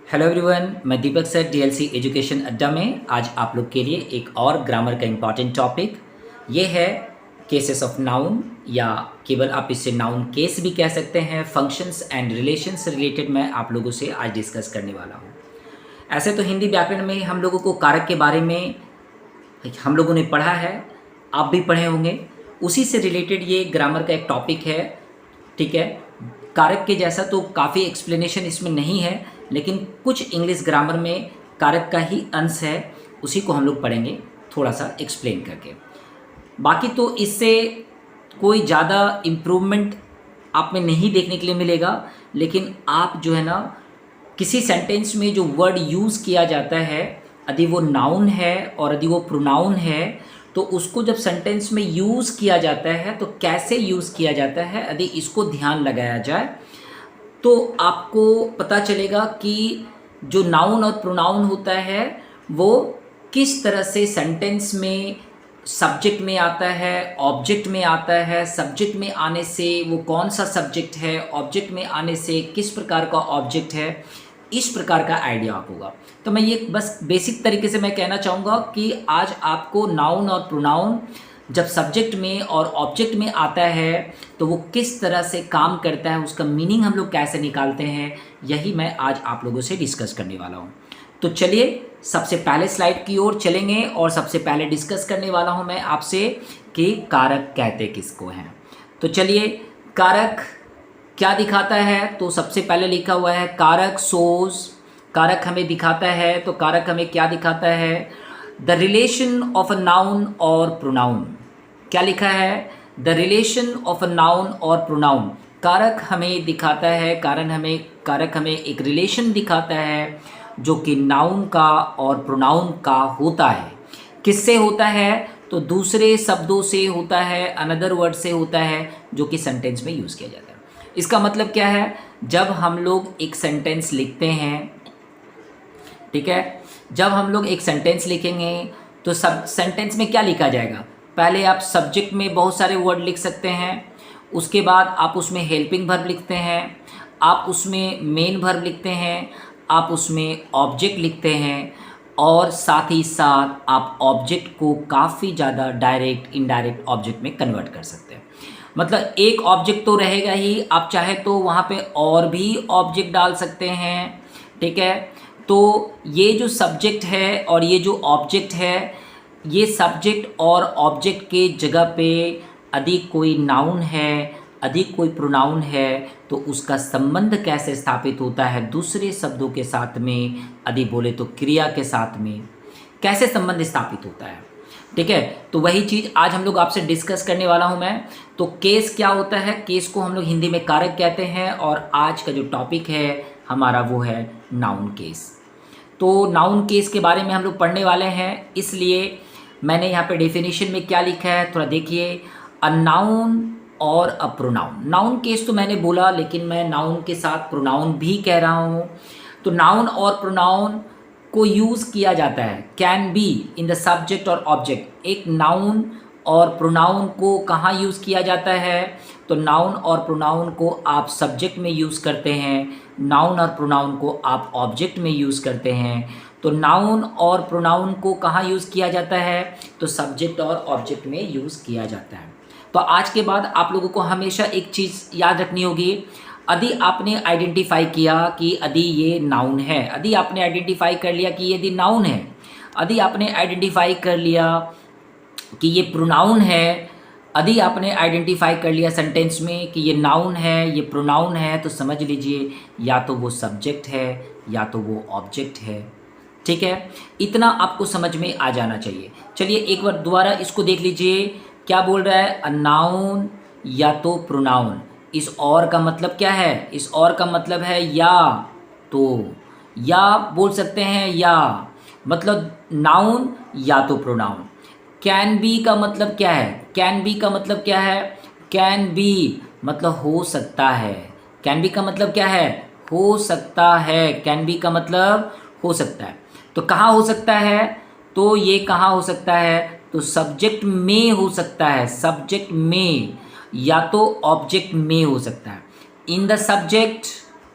Hello everyone, मैं दीपक sir DLC education अड्डा में आज आप लोग के लिए एक और ग्रामर का इम्पॉर्टेंट टॉपिक ये है केसेस ऑफ नाउन, या केवल आप इसे नाउन केस भी कह सकते हैं। फंक्शंस एंड रिलेशंस से रिलेटेड मैं आप लोगों से आज डिस्कस करने वाला हूँ। ऐसे तो हिंदी व्याकरण में हम लोगों को कारक के बारे में हम लोगों ने पढ़ा है, आप भी पढ़े होंगे। उसी से रिलेटेड ये ग्रामर का एक टॉपिक है, ठीक है। कारक के जैसा तो काफ़ी एक्सप्लेनेशन इसमें नहीं है, लेकिन कुछ इंग्लिश ग्रामर में कारक का ही अंश है, उसी को हम लोग पढ़ेंगे थोड़ा सा एक्सप्लेन करके। बाकी तो इससे कोई ज़्यादा इम्प्रूवमेंट आप में नहीं देखने के लिए मिलेगा, लेकिन आप जो है ना, किसी सेंटेंस में जो वर्ड यूज़ किया जाता है, यदि वो नाउन है और यदि वो प्रोनाउन है, तो उसको जब सेंटेंस में यूज़ किया जाता है तो कैसे यूज़ किया जाता है, यदि इसको ध्यान लगाया जाए तो आपको पता चलेगा कि जो नाउन और प्रोनाउन होता है वो किस तरह से सेंटेंस में सब्जेक्ट में आता है, ऑब्जेक्ट में आता है। सब्जेक्ट में आने से वो कौन सा सब्जेक्ट है, ऑब्जेक्ट में आने से किस प्रकार का ऑब्जेक्ट है, इस प्रकार का आइडिया आप होगा। तो मैं ये बस बेसिक तरीके से मैं कहना चाहूँगा कि आज आपको नाउन और प्रोनाउन जब सब्जेक्ट में और ऑब्जेक्ट में आता है तो वो किस तरह से काम करता है, उसका मीनिंग हम लोग कैसे निकालते हैं, यही मैं आज आप लोगों से डिस्कस करने वाला हूँ। तो चलिए सबसे पहले स्लाइड की ओर चलेंगे और सबसे पहले डिस्कस करने वाला हूँ मैं आपसे कि कारक कहते किसको हैं। तो चलिए, कारक क्या दिखाता है, तो सबसे पहले लिखा हुआ है कारक सोज। कारक हमें दिखाता है, तो कारक हमें क्या दिखाता है, the relation of a noun और प्रोनाउन। क्या लिखा है, the relation of a noun और प्रोनाउन। कारक हमें दिखाता है, कारक हमें एक रिलेशन दिखाता है जो कि नाउन का और प्रोनाउन का होता है। किससे होता है, तो दूसरे शब्दों से होता है, अनदर वर्ड से होता है, जो कि सेंटेंस में यूज़ किया जाता है। इसका मतलब क्या है, जब हम लोग एक सेंटेंस लिखते हैं, ठीक है, जब हम लोग एक सेंटेंस लिखेंगे तो सब सेंटेंस में क्या लिखा जाएगा, पहले आप सब्जेक्ट में बहुत सारे वर्ड लिख सकते हैं, उसके बाद आप उसमें हेल्पिंग वर्ब लिखते हैं, आप उसमें मेन वर्ब लिखते हैं, आप उसमें ऑब्जेक्ट लिखते हैं, और साथ ही साथ आप ऑब्जेक्ट को काफ़ी ज़्यादा डायरेक्ट इनडायरेक्ट ऑब्जेक्ट में कन्वर्ट कर सकते हैं। मतलब एक ऑब्जेक्ट तो रहेगा ही, आप चाहे तो वहाँ पे और भी ऑब्जेक्ट डाल सकते हैं, ठीक है। तो ये जो सब्जेक्ट है और ये जो ऑब्जेक्ट है, ये सब्जेक्ट और ऑब्जेक्ट के जगह पे यदि कोई नाउन है, यदि कोई प्रोनाउन है, तो उसका संबंध कैसे स्थापित होता है दूसरे शब्दों के साथ में, यदि बोले तो क्रिया के साथ में कैसे संबंध स्थापित होता है, ठीक है। तो वही चीज़ आज हम लोग आपसे डिस्कस करने वाला हूं मैं। तो केस क्या होता है, केस को हम लोग हिंदी में कारक कहते हैं, और आज का जो टॉपिक है हमारा वो है नाउन केस। तो नाउन केस के बारे में हम लोग पढ़ने वाले हैं, इसलिए मैंने यहाँ पे डेफिनेशन में क्या लिखा है थोड़ा देखिए, अ नाउन और अ प्रोनाउन। नाउन केस तो मैंने बोला, लेकिन मैं नाउन के साथ प्रोनाउन भी कह रहा हूँ। तो नाउन और प्रोनाउन को यूज़ किया जाता है, can be in the subject और ऑब्जेक्ट। एक नाउन और प्रोनाउन को कहाँ यूज़ किया जाता है, तो नाउन और प्रोनाउन को आप सब्जेक्ट में यूज़ करते हैं, नाउन और प्रोनाउन को आप ऑब्जेक्ट में यूज़ करते हैं। तो नाउन और प्रोनाउन को कहाँ यूज़ किया जाता है, तो सब्जेक्ट और ऑब्जेक्ट में यूज़ किया जाता है। तो आज के बाद आप लोगों को हमेशा एक चीज़ याद रखनी होगी, यदि आपने आइडेंटिफाई किया कि यदि ये नाउन है, यदि आपने आइडेंटिफाई कर लिया कि यदि नाउन है, यदि आपने आइडेंटिफाई कर लिया कि ये प्रोनाउन है, यदि आपने आइडेंटिफाई कर लिया सेंटेंस में कि ये नाउन है, ये प्रोनाउन है, तो समझ लीजिए या तो वो सब्जेक्ट है या तो वो ऑब्जेक्ट है, ठीक है। इतना आपको समझ में आ जाना चाहिए। चलिए एक बार दोबारा इसको देख लीजिए, क्या बोल रहा है, अ नाउन या तो प्रोनाउन। इस और का मतलब क्या है, इस और का मतलब है या तो, या बोल सकते हैं या, मतलब नाउन या तो प्रोनाउन। कैन बी का मतलब क्या है, कैन बी का मतलब क्या है, कैन बी मतलब हो सकता है। कैन बी का मतलब क्या है, हो सकता है। कैन बी का मतलब हो सकता है। तो कहाँ हो सकता है, तो ये कहाँ हो सकता है, तो सब्जेक्ट में हो सकता है, सब्जेक्ट में, या तो ऑब्जेक्ट में हो सकता है। इन द सब्जेक्ट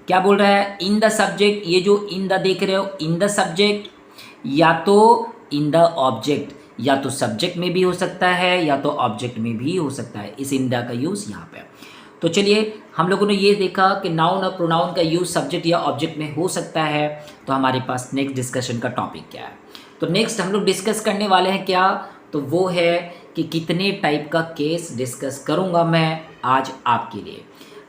क्या बोल रहा है, इन द सब्जेक्ट, ये जो इन द देख रहे हो, इन द सब्जेक्ट या तो इन द ऑब्जेक्ट, या तो सब्जेक्ट में भी हो सकता है या तो ऑब्जेक्ट में भी हो सकता है, इस इन द का यूज़ यहाँ पे। तो चलिए हम लोगों ने ये देखा कि नाउन और प्रोनाउन का यूज़ सब्जेक्ट या ऑब्जेक्ट में हो सकता है। तो हमारे पास नेक्स्ट डिस्कशन का टॉपिक क्या है, तो नेक्स्ट हम लोग डिस्कस करने वाले हैं क्या, तो वो है कि कितने टाइप का केस डिस्कस करूँगा मैं आज आपके लिए।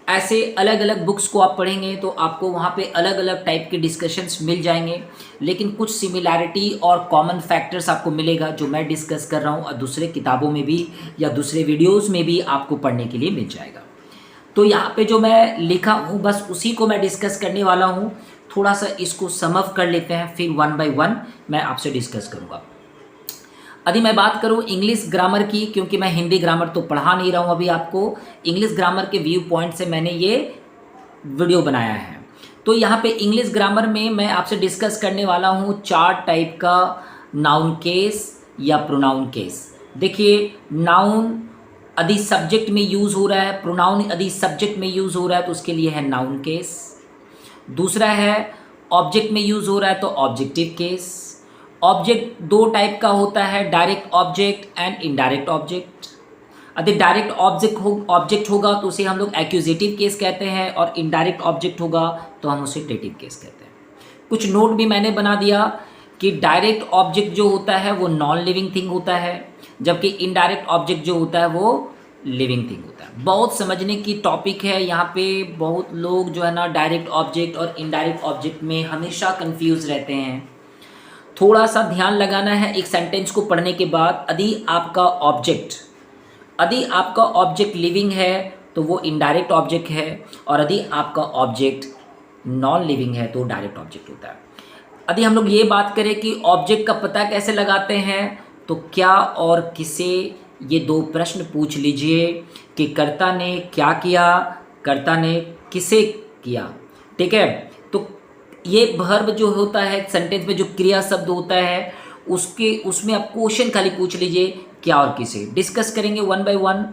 ऐसे अलग अलग बुक्स को आप पढ़ेंगे तो आपको वहाँ पे अलग अलग टाइप के डिस्कशंस मिल जाएंगे, लेकिन कुछ सिमिलैरिटी और कॉमन फैक्टर्स आपको मिलेगा जो मैं डिस्कस कर रहा हूँ, और दूसरे किताबों में भी या दूसरे वीडियोज़ में भी आपको पढ़ने के लिए मिल जाएगा। तो यहाँ पे जो मैं लिखा हूँ बस उसी को मैं डिस्कस करने वाला हूँ। थोड़ा सा इसको सम अप कर लेते हैं, फिर वन बाय वन मैं आपसे डिस्कस करूँगा। यदि मैं बात करूँ इंग्लिश ग्रामर की, क्योंकि मैं हिंदी ग्रामर तो पढ़ा नहीं रहा हूँ अभी आपको, इंग्लिश ग्रामर के व्यू पॉइंट से मैंने ये वीडियो बनाया है। तो यहाँ पे इंग्लिश ग्रामर में मैं आपसे डिस्कस करने वाला हूँ 4 टाइप का नाउन केस या प्रोनाउन केस। देखिए, नाउन यदि सब्जेक्ट में यूज़ हो रहा है, प्रोनाउन यदि सब्जेक्ट में यूज़ हो रहा है तो उसके लिए है नाउन केस। दूसरा है ऑब्जेक्ट में यूज़ हो रहा है तो ऑब्जेक्टिव केस। ऑब्जेक्ट 2 टाइप का होता है, direct object and indirect object. यदि डायरेक्ट ऑब्जेक्ट होगा तो उसे हम लोग एक्यूजेटिव केस कहते हैं, और इनडायरेक्ट ऑब्जेक्ट होगा तो हम उसे डेटिव केस कहते हैं। कुछ नोट भी मैंने बना दिया कि डायरेक्ट ऑब्जेक्ट जो होता है वो नॉन लिविंग थिंग होता है, जबकि इनडायरेक्ट ऑब्जेक्ट जो होता है वो लिविंग थिंग होता है। बहुत समझने की टॉपिक है यहाँ पे। बहुत लोग जो है ना डायरेक्ट ऑब्जेक्ट और इनडायरेक्ट ऑब्जेक्ट में हमेशा कंफ्यूज रहते हैं। थोड़ा सा ध्यान लगाना है एक सेंटेंस को पढ़ने के बाद। यदि आपका ऑब्जेक्ट लिविंग है तो वो इनडायरेक्ट ऑब्जेक्ट है, और यदि आपका ऑब्जेक्ट नॉन लिविंग है तो डायरेक्ट ऑब्जेक्ट होता है। यदि हम लोग ये बात करें कि ऑब्जेक्ट का पता कैसे लगाते हैं, तो क्या और किसे, ये 2 प्रश्न पूछ लीजिए कि कर्ता ने क्या किया, कर्ता ने किसे किया। ठीक है, तो ये वर्ब जो होता है सेंटेंस में, जो क्रिया शब्द होता है उसमें आप क्वेश्चन खाली पूछ लीजिए क्या और किसे। डिस्कस करेंगे वन बाय वन।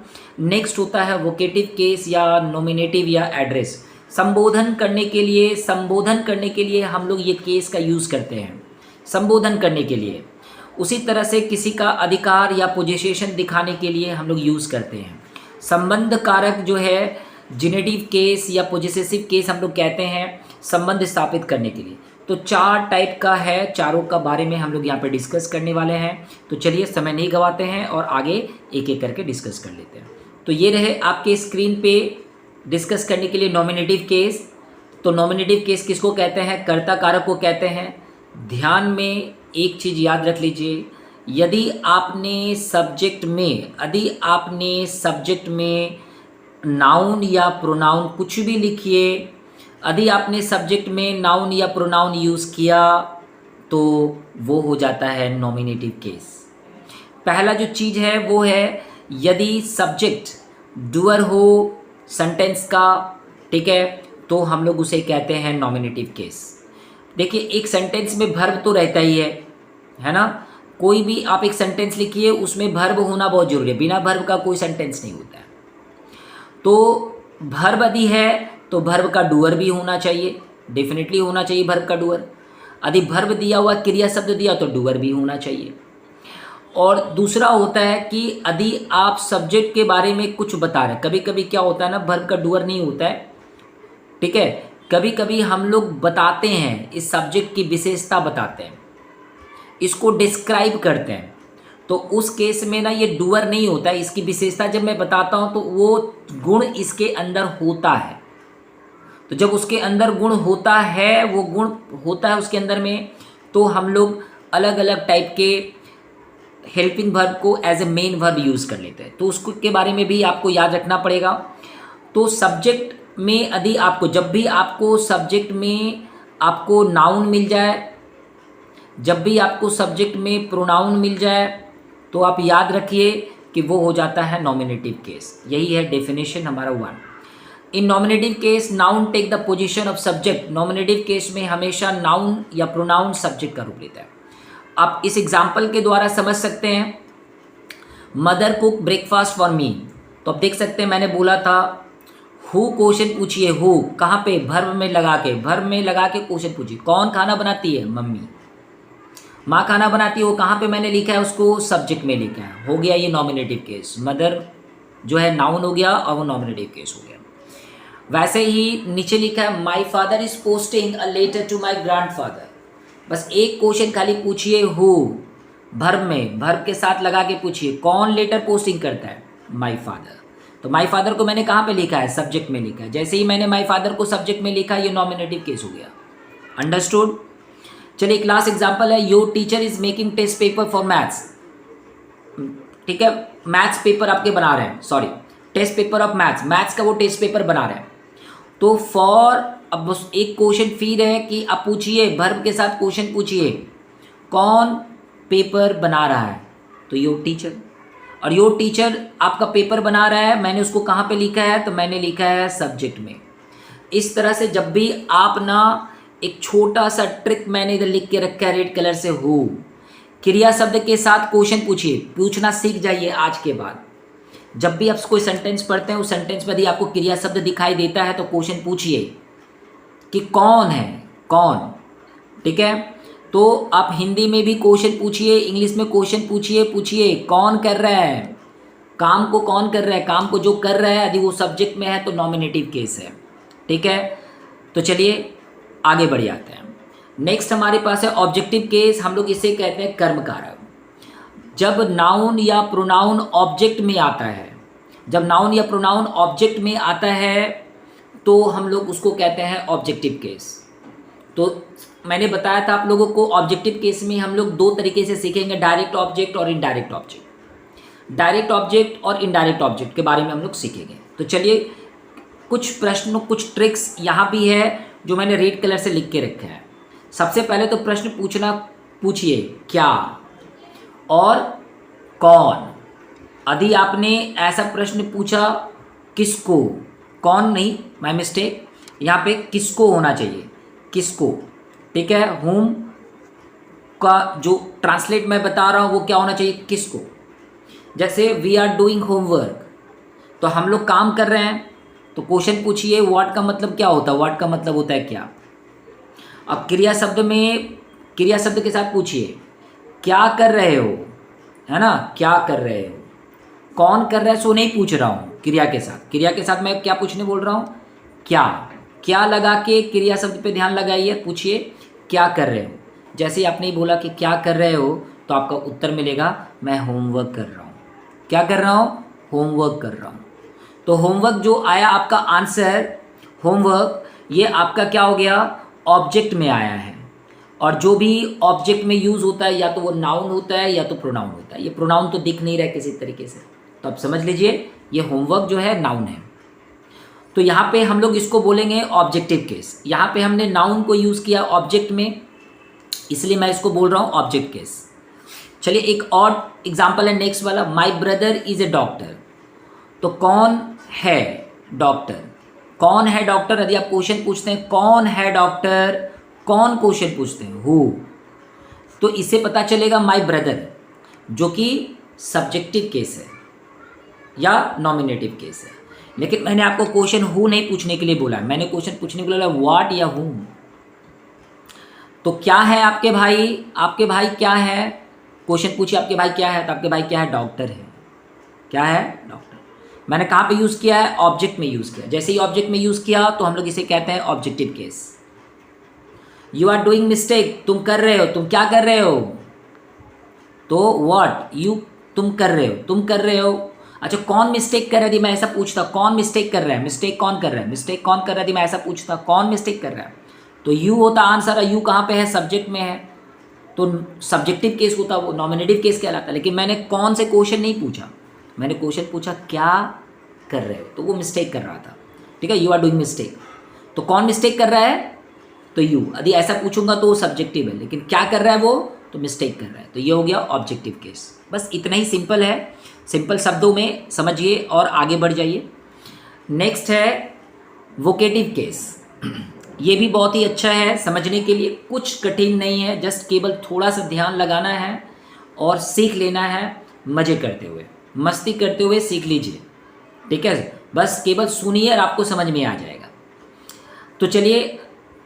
नेक्स्ट होता है वोकेटिव केस या नॉमिनेटिव या एड्रेस। संबोधन करने के लिए हम लोग ये केस का यूज़ करते हैं, संबोधन करने के लिए। उसी तरह से किसी का अधिकार या पोजीशन दिखाने के लिए हम लोग यूज़ करते हैं। संबंध कारक जो है जेनेटिव केस या पोजेसिव केस हम लोग कहते हैं, संबंध स्थापित करने के लिए। तो 4 टाइप का है, चारों का बारे में हम लोग यहाँ पे डिस्कस करने वाले हैं। तो चलिए समय नहीं गवाते हैं और आगे एक एक करके डिस्कस कर लेते हैं। तो ये रहे आपके स्क्रीन पे डिस्कस करने के लिए नॉमिनेटिव केस। तो नॉमिनेटिव केस किसको कहते हैं, कर्ता कारक को कहते हैं। ध्यान में एक चीज़ याद रख लीजिए, यदि आपने सब्जेक्ट में नाउन या प्रोनाउन कुछ भी लिखिए, यदि आपने सब्जेक्ट में नाउन या प्रोनाउन यूज़ किया तो वो हो जाता है नॉमिनेटिव केस। पहला जो चीज़ है वो है यदि सब्जेक्ट डूअर हो सेंटेंस का, ठीक है, तो हम लोग उसे कहते हैं नॉमिनेटिव केस। देखिए, एक सेंटेंस में वर्ब तो रहता ही है ना। कोई भी आप एक सेंटेंस लिखिए उसमें वर्ब होना बहुत ज़रूरी है, बिना वर्ब का कोई सेंटेंस नहीं होता है। तो वर्ब यदि है तो वर्ब का डूअर भी होना चाहिए, डेफिनेटली होना चाहिए वर्ब का डूअर। यदि वर्ब दिया हुआ क्रिया शब्द दिया तो डूअर भी होना चाहिए। और दूसरा होता है कि यदि आप सब्जेक्ट के बारे में कुछ बता रहे हैं, कभी कभी क्या होता है ना, वर्ब का डूअर नहीं होता है, ठीक है। कभी कभी हम लोग बताते हैं, इस सब्जेक्ट की विशेषता बताते हैं, इसको डिस्क्राइब करते हैं, तो उस केस में ना ये डूअर नहीं होता है। इसकी विशेषता जब मैं बताता हूँ तो वो गुण इसके अंदर होता है। तो जब उसके अंदर गुण होता है, वो गुण होता है उसके अंदर में, तो हम लोग अलग अलग टाइप के हेल्पिंग वर्ब को as a main verb use कर लेते हैं। तो उसको के बारे में भी आपको याद रखना पड़ेगा। तो सब्जेक्ट में यदि आपको, जब भी आपको सब्जेक्ट में आपको नाउन मिल जाए, जब भी आपको सब्जेक्ट में प्रोनाउन मिल जाए, तो आप याद रखिए कि वो हो जाता है नॉमिनेटिव केस। यही है डेफिनेशन हमारा 1। In nominative case noun take the position of subject. Nominative case में हमेशा नाउन या प्रोनाउन सब्जेक्ट का रूप लेता है। आप इस एग्जाम्पल के द्वारा समझ सकते हैं, mother cook breakfast for me. तो आप देख सकते हैं मैंने बोला था हु क्वेश्चन पूछिए, हु कहाँ पे, वर्ब में लगा के, वर्ब में लगा के क्वेश्चन पूछिए। कौन खाना बनाती है, मम्मी। माँ खाना बनाती है, वो कहाँ पे मैंने लिखा है उसको, सब्जेक्ट में लिखा है, हो गया ये नॉमिनेटिव केस। मदर जो है नाउन हो गया और वो नॉमिनेटिव केस हो गया। वैसे ही नीचे लिखा है my father is posting a letter to my grandfather. बस एक क्वेश्चन खाली पूछिए, हु वर्ब में, वर्ब के साथ लगा के पूछिए कौन लेटर पोस्टिंग करता है, माई फादर। तो माई फादर को मैंने कहाँ पे लिखा है, सब्जेक्ट में लिखा है। जैसे ही मैंने माई फादर को सब्जेक्ट में लिखा, ये नॉमिनेटिव केस हो गया। अंडरस्टूड। चलिए एक लास्ट एग्जांपल है, your teacher is making test paper for maths. ठीक है, मैथ्स पेपर आपके बना रहे हैं, sorry test paper of maths, maths का वो टेस्ट पेपर बना रहे हैं। तो फॉर, अब बस एक क्वेश्चन फिर है कि आप पूछिए, वर्ब के साथ क्वेश्चन पूछिए कौन पेपर बना रहा है, तो योर टीचर। और योर टीचर आपका पेपर बना रहा है, मैंने उसको कहाँ पे लिखा है, तो मैंने लिखा है सब्जेक्ट में। इस तरह से जब भी आप ना, एक छोटा सा ट्रिक मैंने इधर लिख के रखा है रेड कलर से, हु क्रिया शब्द के साथ क्वेश्चन पूछिए, पूछना सीख जाइए आज के बाद। जब भी आप कोई सेंटेंस पढ़ते हैं, उस सेंटेंस में यदि आपको क्रिया शब्द दिखाई देता है तो क्वेश्चन पूछिए कि कौन है, कौन। ठीक है, तो आप हिंदी में भी क्वेश्चन पूछिए, इंग्लिश में क्वेश्चन पूछिए कौन कर रहा है, काम को कौन कर रहा है, काम को जो कर रहा है यदि वो सब्जेक्ट में है तो नॉमिनेटिव केस है। ठीक है, तो चलिए आगे बढ़ जाते हैं। नेक्स्ट हमारे पास है ऑब्जेक्टिव केस, हम लोग इसे कहते हैं कर्म कारक। जब नाउन या प्रोनाउन ऑब्जेक्ट में आता है, जब नाउन या प्रोनाउन ऑब्जेक्ट में आता है तो हम लोग उसको कहते हैं ऑब्जेक्टिव केस। तो मैंने बताया था आप लोगों को, ऑब्जेक्टिव केस में हम लोग दो तरीके से सीखेंगे, डायरेक्ट ऑब्जेक्ट और इनडायरेक्ट ऑब्जेक्ट। डायरेक्ट ऑब्जेक्ट और इनडायरेक्ट ऑब्जेक्ट के बारे में हम लोग सीखेंगे। तो चलिए कुछ प्रश्न, कुछ ट्रिक्स यहाँ भी है जो मैंने रेड कलर से लिख के रखा है। सबसे पहले तो प्रश्न पूछिए क्या और कौन। यदि आपने ऐसा प्रश्न पूछा किसको, कौन नहीं, माय मिस्टेक, यहाँ पे किसको होना चाहिए, किसको। ठीक है, होम का जो ट्रांसलेट मैं बता रहा हूँ वो क्या होना चाहिए, किसको। जैसे वी आर डूइंग होमवर्क, तो हम लोग काम कर रहे हैं, तो क्वेश्चन पूछिए व्हाट का मतलब क्या होता है, व्हाट का मतलब होता है क्या। अब क्रिया शब्द में, क्रिया शब्द के साथ पूछिए क्या कर रहे हो, है ना, क्या कर रहे हो। कौन कर रहा है सो नहीं पूछ रहा हूँ, क्रिया के साथ, क्रिया के साथ मैं क्या पूछने बोल रहा हूँ, क्या। क्या लगा के क्रिया शब्द पे ध्यान लगाइए, पूछिए क्या कर रहे हो। जैसे ही आपने बोला कि क्या कर रहे हो तो आपका उत्तर मिलेगा मैं होमवर्क कर रहा हूँ। क्या कर रहा हूँ, होमवर्क कर रहा हूँ। तो होमवर्क जो आया आपका आंसर, होमवर्क, ये आपका क्या हो गया, ऑब्जेक्ट में आया है। और जो भी ऑब्जेक्ट में यूज़ होता है या तो वो नाउन होता है या तो प्रोनाउन होता है। ये प्रोनाउन तो दिख नहीं रहा है किसी तरीके से, तो आप समझ लीजिए ये होमवर्क जो है नाउन है। तो यहाँ पे हम लोग इसको बोलेंगे ऑब्जेक्टिव केस। यहाँ पे हमने नाउन को यूज़ किया ऑब्जेक्ट में, इसलिए मैं इसको बोल रहा हूँ ऑब्जेक्ट केस। चलिए एक और एग्जाम्पल है नेक्स्ट वाला, my brother is a doctor. तो कौन है डॉक्टर, कौन है डॉक्टर। यदि आप क्वेश्चन पूछते हैं कौन है डॉक्टर, कौन क्वेश्चन पूछते हैं, हु, तो इससे पता चलेगा माई ब्रदर, जो कि सब्जेक्टिव केस है या नॉमिनेटिव केस है। लेकिन मैंने आपको क्वेश्चन हु नहीं पूछने के लिए बोला, मैंने क्वेश्चन पूछने के लिए बोला व्हाट या हु। तो क्या है आपके भाई, आपके भाई क्या है, क्वेश्चन पूछिए आपके भाई क्या है, तो आपके भाई क्या है, डॉक्टर है। क्या है, डॉक्टर। मैंने कहाँ पे यूज़ किया है, ऑब्जेक्ट में यूज़ किया। जैसे ही ऑब्जेक्ट में यूज़ किया तो हम लोग इसे कहते हैं objective case. You are doing mistake, तुम कर रहे हो, तुम क्या कर रहे हो, तो व्हाट, यू, तुम कर रहे हो, तुम कर रहे हो। अच्छा कौन मिस्टेक कर रहा है, यदि मैं ऐसा पूछता कौन मिस्टेक कर रहा है, मिस्टेक कौन कर रहा है, मिस्टेक कौन कर रहा है, यदि मैं ऐसा पूछता कौन मिस्टेक कर रहा है, तो यू होता आंसर। यू कहाँ पे है, सब्जेक्ट में है, तो सब्जेक्टिव केस होता, वो नॉमिनेटिव केस कहलाता। लेकिन मैंने कौन से क्वेश्चन नहीं पूछा, मैंने क्वेश्चन पूछा क्या कर रहे हो, तो वो मिस्टेक कर रहा था। ठीक है, यू आर डूइंग मिस्टेक, तो कौन मिस्टेक कर रहा है, तो यू। यदि ऐसा पूछूंगा तो वो सब्जेक्टिव है, लेकिन क्या कर रहा है वो, तो मिस्टेक कर रहा है। तो ये हो गया ऑब्जेक्टिव केस। बस इतना ही सिंपल है, सिंपल शब्दों में समझिए और आगे बढ़ जाइए। नेक्स्ट है वोकेटिव केस। ये भी बहुत ही अच्छा है समझने के लिए, कुछ कठिन नहीं है, जस्ट केवल थोड़ा सा ध्यान लगाना है और सीख लेना है, मज़े करते हुए, मस्ती करते हुए सीख लीजिए। ठीक है, बस केवल सुनिए और आपको समझ में आ जाएगा। तो चलिए,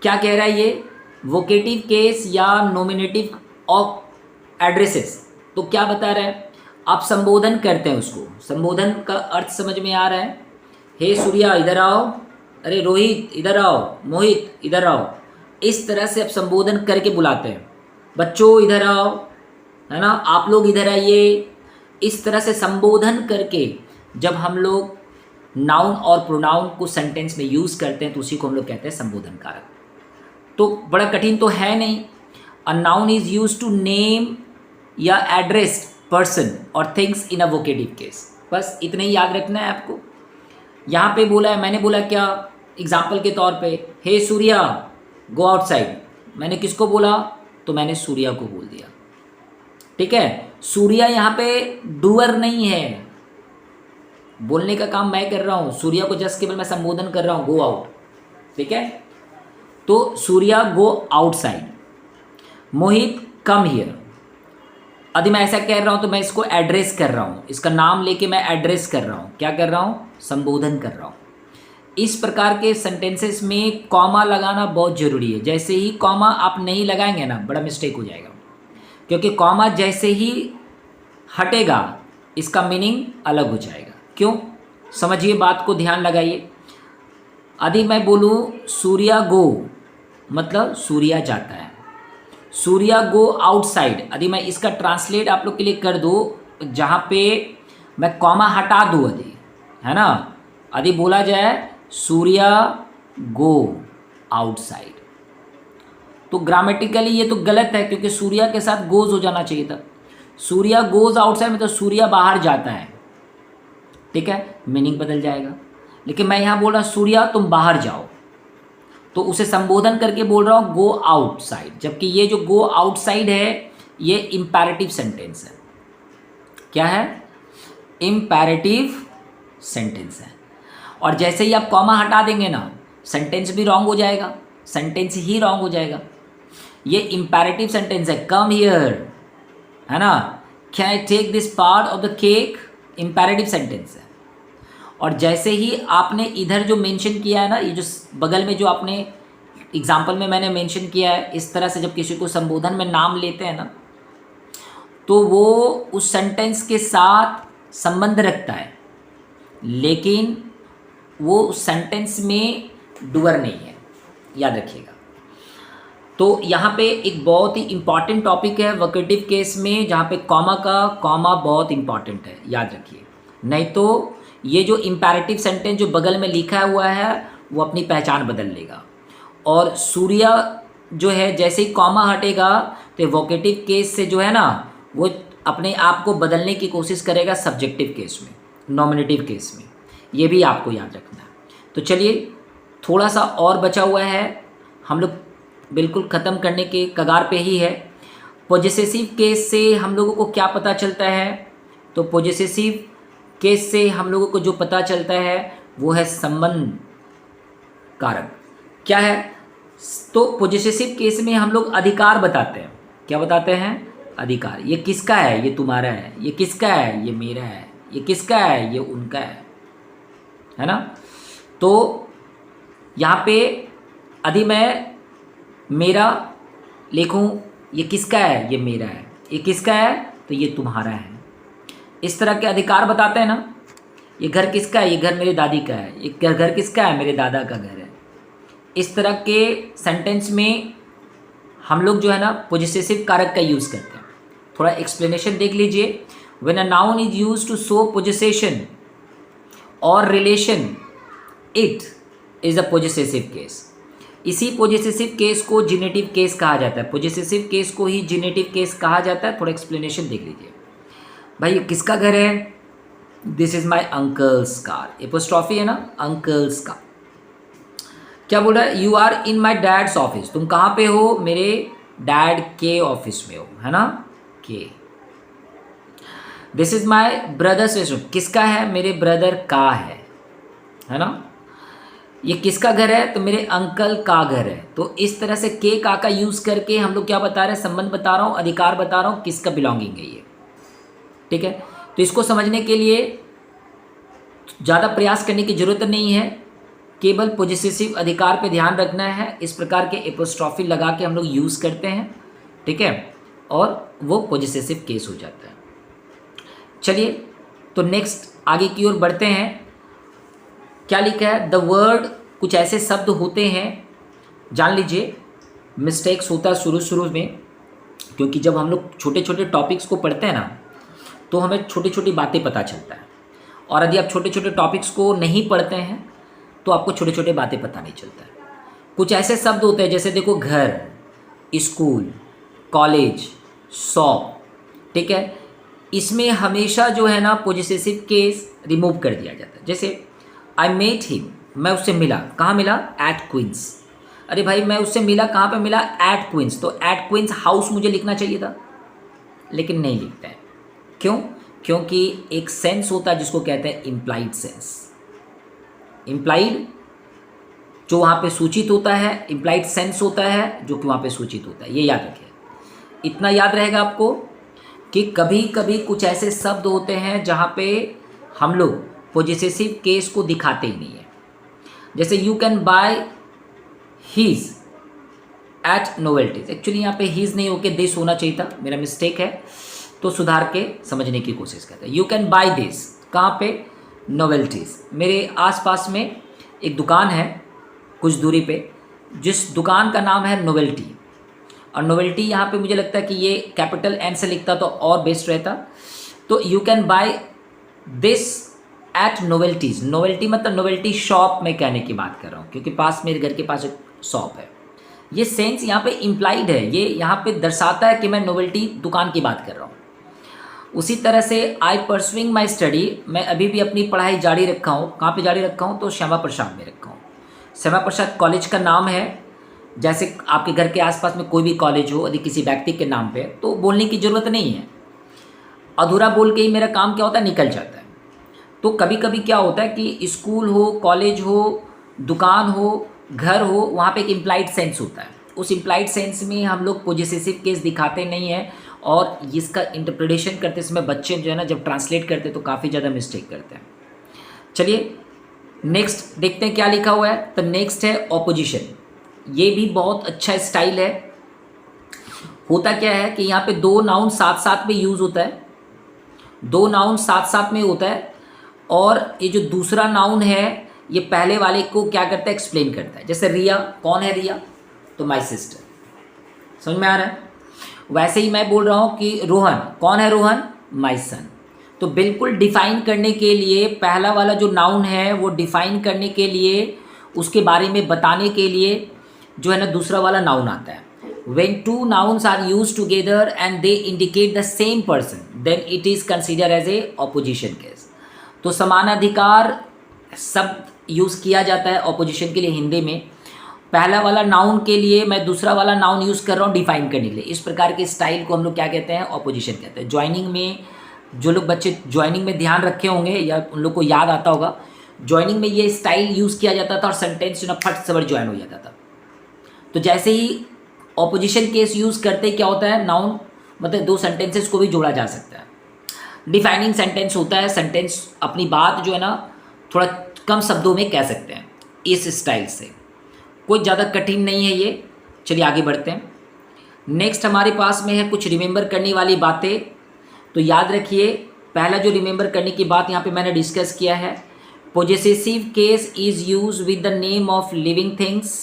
क्या कह रहा है ये, वोकेटिव केस या नॉमिनेटिव ऑफ एड्रेसेस। तो क्या बता रहा है, आप संबोधन करते हैं उसको, संबोधन का अर्थ समझ में आ रहा है। हे सूर्या इधर आओ, अरे रोहित इधर आओ, मोहित इधर आओ, इस तरह से आप संबोधन करके बुलाते हैं। बच्चों इधर आओ, है ना, आप लोग इधर आइए। इस तरह से संबोधन करके जब हम लोग नाउन और प्रोनाउन को सेंटेंस में यूज़ करते हैं तो उसी को हम लोग कहते हैं संबोधन कारक। तो बड़ा कठिन तो है नहीं। A noun is use to name या एड्रेस पर्सन और things in a vocative case. बस इतना ही याद रखना है आपको। यहाँ पे बोला है, मैंने बोला क्या, एग्जाम्पल के तौर पे, हे सूर्या गो आउटसाइड। मैंने किसको बोला, तो मैंने सूर्या को बोल दिया। ठीक है, सूर्या यहाँ पे डूअर नहीं है, बोलने का काम मैं कर रहा हूँ, सूर्या को जस्ट केवल मैं संबोधन कर रहा हूँ, गो आउट। ठीक है, तो Surya go outside, Mohit come here. यदि मैं ऐसा कह रहा हूँ तो मैं इसको एड्रेस कर रहा हूँ, इसका नाम लेके मैं एड्रेस कर रहा हूँ। क्या कर रहा हूँ, संबोधन कर रहा हूँ। इस प्रकार के सेंटेंसेस में कॉमा लगाना बहुत ज़रूरी है। जैसे ही कॉमा आप नहीं लगाएंगे ना, बड़ा मिस्टेक हो जाएगा, क्योंकि कॉमा जैसे ही हटेगा इसका मीनिंग अलग हो जाएगा। क्यों, समझिए, बात को ध्यान लगाइए। यदि मैं बोलूँ सूर्या गो, मतलब सूर्या जाता है, सूर्या गो आउटसाइड। यदि मैं इसका ट्रांसलेट आप लोग के लिए कर दूँ, जहाँ पे मैं कॉमा हटा दूँ, यदि, है ना, यदि बोला जाए सूर्या गो आउटसाइड, तो ग्रामेटिकली ये तो गलत है, क्योंकि सूर्या के साथ गोज हो जाना चाहिए था। सूर्या गोज आउटसाइड में तो सूर्या बाहर जाता है। ठीक है, मीनिंग बदल जाएगा। लेकिन मैं यहाँ बोल रहा हूँ सूर्या तुम बाहर जाओ, तो उसे संबोधन करके बोल रहा हूँ गो आउटसाइड। जबकि ये जो गो आउटसाइड है ये इम्पेरेटिव सेंटेंस है। क्या है, इम्पेरेटिव सेंटेंस है। और जैसे ही आप कॉमा हटा देंगे ना, सेंटेंस भी रॉन्ग हो जाएगा, सेंटेंस ही रॉन्ग हो जाएगा। ये इम्पेरेटिव सेंटेंस है, कम हियर, है ना, can I take this part of the cake, imperative sentence है। और जैसे ही आपने इधर जो मेंशन किया है ना, ये जो बगल में जो आपने एग्जाम्पल में मैंने मेंशन किया है, इस तरह से जब किसी को संबोधन में नाम लेते हैं ना, तो वो उस सेंटेंस के साथ संबंध रखता है, लेकिन वो उस सेंटेंस में डूअर नहीं है, याद रखिएगा। तो यहाँ पे एक बहुत ही इम्पॉर्टेंट टॉपिक है वोकेटिव केस में, जहाँ पे कॉमा बहुत इम्पॉर्टेंट है, याद रखिए। नहीं तो ये जो इम्पेरेटिव सेंटेंस जो बगल में लिखा हुआ है वो अपनी पहचान बदल लेगा। और सूर्या जो है जैसे ही कॉमा हटेगा तो वोकेटिव केस से जो है ना, वो अपने आप को बदलने की कोशिश करेगा सब्जेक्टिव केस में, नॉमिनेटिव केस में। ये भी आपको याद रखना है। तो चलिए, थोड़ा सा और बचा हुआ है, हम लोग बिल्कुल ख़त्म करने के कगार पे ही है। पॉजेसिव केस से हम लोगों को क्या पता चलता है, तो पॉजेसिव केस से हम लोगों को जो पता चलता है वो है संबंध कारक। क्या है, तो पॉजेसिव केस में हम लोग अधिकार बताते हैं। क्या बताते हैं, अधिकार। ये किसका है, ये तुम्हारा है, ये किसका है, ये मेरा है, ये किसका है, ये उनका है ना। तो यहाँ पे यदि मैं मेरा लिखूँ, ये किसका है, ये मेरा है, ये किसका है, तो ये तुम्हारा है। इस तरह के अधिकार बताते हैं ना। ये घर किसका है, ये घर मेरे दादी का है, ये घर किसका है, मेरे दादा का घर है। इस तरह के सेंटेंस में हम लोग जो है ना पॉजेसिव कारक का यूज़ करते हैं। थोड़ा एक्सप्लेनेशन देख लीजिए। When a noun is use to show possession और relation, it is a possessive case. इसी पॉजेसिव केस को जिनेटिव केस कहा जाता है। पॉजेसिव केस को ही जिनेटिव केस कहा जाता है। थोड़ा एक्सप्लेनेशन देख लीजिए। भाई ये किसका घर है, this is my uncle's car. Apostrophe है ना, अंकल्स का। क्या बोल रहा है, you are in my dad's office, तुम कहाँ पे हो, मेरे डैड के ऑफिस में हो, है ना, के। This is my brothers restaurant, किसका है, मेरे ब्रदर का है ना। ये किसका घर है, तो मेरे अंकल का घर है। तो इस तरह से के का यूज़ करके हम लोग क्या बता रहे हैं, संबंध बता रहा हूँ, अधिकार बता रहा हूँ, किसका बिलोंगिंग है ये। ठीक है, तो इसको समझने के लिए ज़्यादा प्रयास करने की ज़रूरत नहीं है, केवल पोजेसिव अधिकार पे ध्यान रखना है। इस प्रकार के एपोस्ट्रॉफी लगा के हम लोग यूज़ करते हैं, ठीक है, और वो पोजेसिव केस हो जाता है। चलिए तो नेक्स्ट आगे की ओर बढ़ते हैं। क्या लिखा है, द वर्ड, कुछ ऐसे शब्द होते हैं, जान लीजिए मिस्टेक्स होता है शुरू में, क्योंकि जब हम लोग छोटे छोटे टॉपिक्स को पढ़ते हैं ना तो हमें छोटी छोटी बातें पता चलता है, और यदि आप छोटे छोटे टॉपिक्स को नहीं पढ़ते हैं तो आपको छोटे छोटे बातें पता नहीं चलता है। कुछ ऐसे शब्द होते हैं जैसे देखो घर, स्कूल, कॉलेज, शॉप, ठीक है, इसमें हमेशा जो है ना पोजेसिव केस रिमूव कर दिया जाता है। जैसे आई मेट हिम, मैं उससे मिला, कहाँ मिला, एट क्वींस। अरे भाई मैं उससे मिला, कहाँ पे मिला, एट क्वींस, तो एट क्वींस हाउस मुझे लिखना चाहिए था, लेकिन नहीं लिखता है। क्यों? क्योंकि एक सेंस होता है जिसको कहते हैं इम्प्लाइड सेंस। इम्प्लाइड जो वहाँ पे सूचित होता है, इम्प्लाइड सेंस होता है जो कि वहाँ पे सूचित होता है, ये याद रखिए। इतना याद रहेगा आपको कि कभी कभी कुछ ऐसे शब्द होते हैं जहाँ पे हम लोग पोजेसिव केस को दिखाते ही नहीं है। जैसे you can buy his eight novelties, actually यहाँ पे हीज नहीं होके दिस होना चाहिए था, मेरा मिस्टेक है, तो सुधार के समझने की कोशिश करते हैं। यू कैन बाय दिस, कहाँ पे, नोवेल्टीज। मेरे आसपास में एक दुकान है कुछ दूरी पे, जिस दुकान का नाम है नोवेल्टी, और नोवेल्टी यहाँ पे मुझे लगता है कि ये कैपिटल एन से लिखता तो और बेस्ट रहता। तो you can buy this eight novelties, novelty मतलब नोवेल्टी शॉप में कहने की बात कर रहा हूँ, क्योंकि पास मेरे घर के पास एक शॉप है। ये सेंस यहाँ पे इम्प्लाइड है, ये यहाँ पे दर्शाता है कि मैं नोवेल्टी दुकान की बात कर रहा हूँ। उसी तरह से आई परसुइंग माई स्टडी, मैं अभी भी अपनी पढ़ाई जारी रखा हूँ। कहाँ पे जारी रखा हूँ, तो श्यामा प्रसाद में रखा हूँ। श्यामा प्रसाद कॉलेज का नाम है, जैसे आपके घर के आसपास में कोई भी कॉलेज हो, यदि किसी व्यक्ति के नाम पे, तो बोलने की ज़रूरत नहीं है, अधूरा बोल के ही मेरा काम क्या होता है, निकल जाता है। तो कभी कभी क्या होता है कि स्कूल हो, कॉलेज हो, दुकान हो, घर हो, वहाँ पे एक इम्प्लाइड सेंस होता है। उस इम्प्लाइड सेंस में हम लोग पोजेसिव केस दिखाते नहीं हैं, और इसका इंटरप्रिटेशन करते समय बच्चे जो है ना जब ट्रांसलेट करते तो काफ़ी ज़्यादा मिस्टेक करते हैं। चलिए नेक्स्ट देखते हैं क्या लिखा हुआ है। तो नेक्स्ट है ऑपोजिशन। ये भी बहुत अच्छा स्टाइल है। होता क्या है कि यहाँ पे दो नाउन साथ साथ में यूज़ होता है, दो नाउन साथ साथ में होता है, और ये जो दूसरा नाउन है ये पहले वाले को क्या करता है, एक्सप्लेन करता है। जैसे रिया, कौन है रिया, तो माय सिस्टर, समझ में आ रहा है। वैसे ही मैं बोल रहा हूँ कि रोहन, कौन है रोहन, माय सन। तो बिल्कुल डिफाइन करने के लिए पहला वाला जो नाउन है वो डिफाइन करने के लिए, उसके बारे में बताने के लिए जो है ना दूसरा वाला नाउन आता है। When two nouns are used together and they indicate the same person, then it is considered as a opposition case. तो समानाधिकार शब्द यूज़ किया जाता है ऑपोजिशन के लिए हिंदी में। पहला वाला नाउन के लिए मैं दूसरा वाला नाउन यूज़ कर रहा हूँ डिफाइन करने के लिए। इस प्रकार के स्टाइल को हम लोग क्या कहते हैं, ऑपोजिशन कहते हैं। ज्वाइनिंग में जो लोग बच्चे ज्वाइनिंग में ध्यान रखे होंगे या उन लोग को याद आता होगा, ज्वाइनिंग में ये स्टाइल यूज़ किया जाता था और सेंटेंस जो ना फट से वर्ड ज्वाइन हो जाता था। तो जैसे ही ऑपोजिशन केस यूज़ करते क्या होता है, नाउन मतलब दो सेंटेंसेस को भी जोड़ा जा सकता है। डिफाइनिंग सेंटेंस होता है, सेंटेंस अपनी बात जो है ना थोड़ा कम शब्दों में कह सकते हैं इस स्टाइल से। कोई ज़्यादा कठिन नहीं है ये। चलिए आगे बढ़ते हैं। नेक्स्ट हमारे पास में है कुछ रिमेंबर करने वाली बातें। तो याद रखिए, पहला जो रिमेंबर करने की बात यहाँ पे मैंने डिस्कस किया है, possessive case is use with the name of living things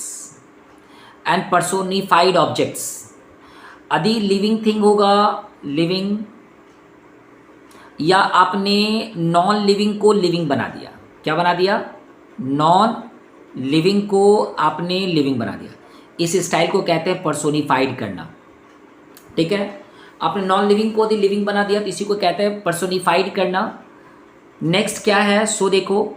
and personified objects. यदि लिविंग थिंग होगा, लिविंग, या आपने नॉन लिविंग को लिविंग बना दिया, क्या बना दिया, नॉन लिविंग को आपने लिविंग बना दिया, इस स्टाइल को कहते हैं पर्सोनिफाइड करना। ठीक है, आपने नॉन लिविंग को यदि लिविंग बना दिया तो इसी को कहते हैं पर्सोनिफाइड करना। नेक्स्ट क्या है, सो देखो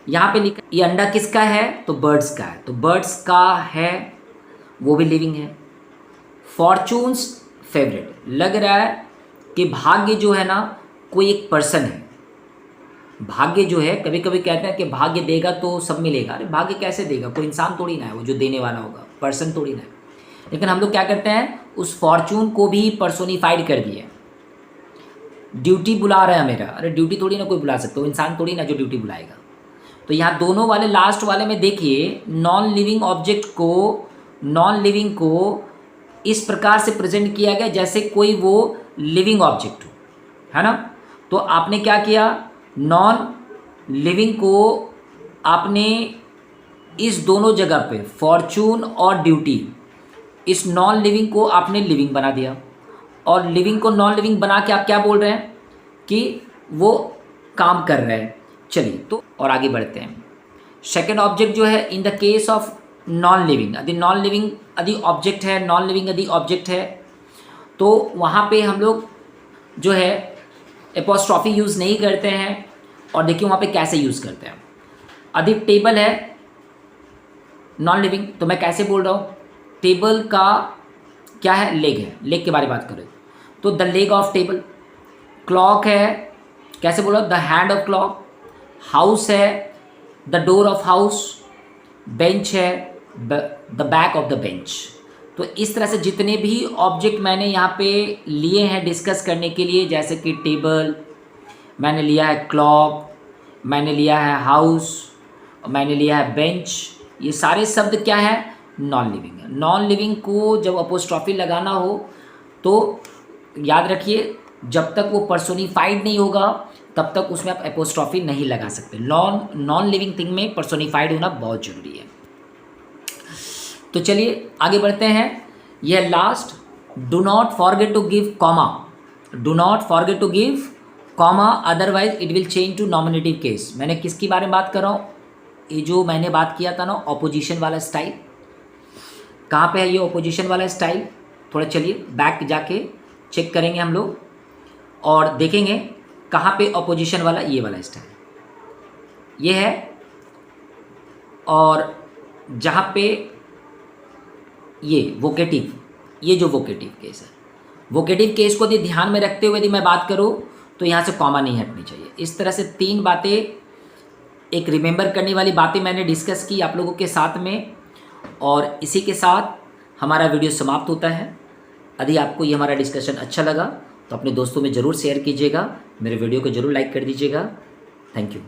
यहाँ पे लिखा, ये अंडा किसका है, तो बर्ड्स का है, तो बर्ड्स का है वो भी लिविंग है। फॉर्चून्स फेवरेट, लग रहा है कि भाग्य जो है ना कोई एक पर्सन है। भाग्य जो है, कभी कभी कहते हैं कि भाग्य देगा तो सब मिलेगा। अरे भाग्य कैसे देगा, कोई इंसान थोड़ी ना है वो जो देने वाला होगा, पर्सन थोड़ी ना है। लेकिन हम लोग क्या करते हैं, उस फॉर्चून को भी पर्सोनिफाइड कर दिए। ड्यूटी बुला रहा है मेरा, अरे ड्यूटी थोड़ी ना कोई बुला सकता, वो इंसान थोड़ी ना जो ड्यूटी बुलाएगा। तो यहाँ दोनों वाले लास्ट वाले में देखिए नॉन लिविंग को इस प्रकार से प्रेजेंट किया गया जैसे कोई वो लिविंग ऑब्जेक्ट हो, है ना। तो आपने क्या किया, नॉन लिविंग को आपने इस दोनों जगह पे फॉर्चून और ड्यूटी, इस नॉन लिविंग को आपने लिविंग बना दिया, और लिविंग को नॉन लिविंग बना के आप क्या बोल रहे हैं कि वो काम कर रहा है। चलिए तो और आगे बढ़ते हैं। सेकेंड ऑब्जेक्ट जो है in the case of non living, यदि ऑब्जेक्ट है, नॉन लिविंग यदि ऑब्जेक्ट है, तो वहाँ पे हम लोग जो है एपोस्ट्रॉफी यूज़ नहीं करते हैं। और देखिए वहाँ पे कैसे यूज़ करते हैं। यदि टेबल है नॉन लिविंग, तो मैं कैसे बोल रहा हूँ, टेबल का क्या है, लेग है, लेग के बारे में बात करें तो the leg of table. Clock है, कैसे बोलो, the hand of clock. House है, the door of house. Bench है, the back of the bench. तो इस तरह से जितने भी ऑब्जेक्ट मैंने यहाँ पे लिए हैं डिस्कस करने के लिए, जैसे कि टेबल, मैंने लिया है क्लॉक, मैंने लिया है हाउस, मैंने लिया है बेंच, ये सारे शब्द क्या है, नॉन लिविंग है। नॉन लिविंग को जब अपोस्ट्रॉफी लगाना हो तो याद रखिए जब तक वो पर्सोनिफाइड नहीं होगा तब तक उसमें आप एपोस्ट्रॉफी नहीं लगा सकते। नॉन लिविंग थिंग में पर्सोनिफाइड होना बहुत जरूरी है। तो चलिए आगे बढ़ते हैं। यह last, do not forget to give comma, do not forget to give comma otherwise it will change to nominative case. मैंने किसकी बारे में बात कर रहा हूँ, ये जो मैंने बात किया था ना ऑपोजिशन वाला स्टाइल। कहाँ पे है ये ऑपोजिशन वाला स्टाइल, थोड़ा चलिए बैक जाके चेक करेंगे हम लोग और देखेंगे कहाँ पे ऑपोजिशन वाला, ये वाला स्टाइल ये है। और जहाँ पे ये वोकेटिव, ये जो वोकेटिव केस है, वोकेटिव केस को यदि ध्यान में रखते हुए यदि मैं बात करूँ तो यहाँ से कॉमा नहीं हटनी चाहिए। इस तरह से 3 बातें, एक रिमेंबर करने वाली बातें मैंने डिस्कस की आप लोगों के साथ में, और इसी के साथ हमारा वीडियो समाप्त होता है। यदि आपको ये हमारा डिस्कशन अच्छा लगा तो अपने दोस्तों में ज़रूर शेयर कीजिएगा, मेरे वीडियो को ज़रूर लाइक कर दीजिएगा। Thank you.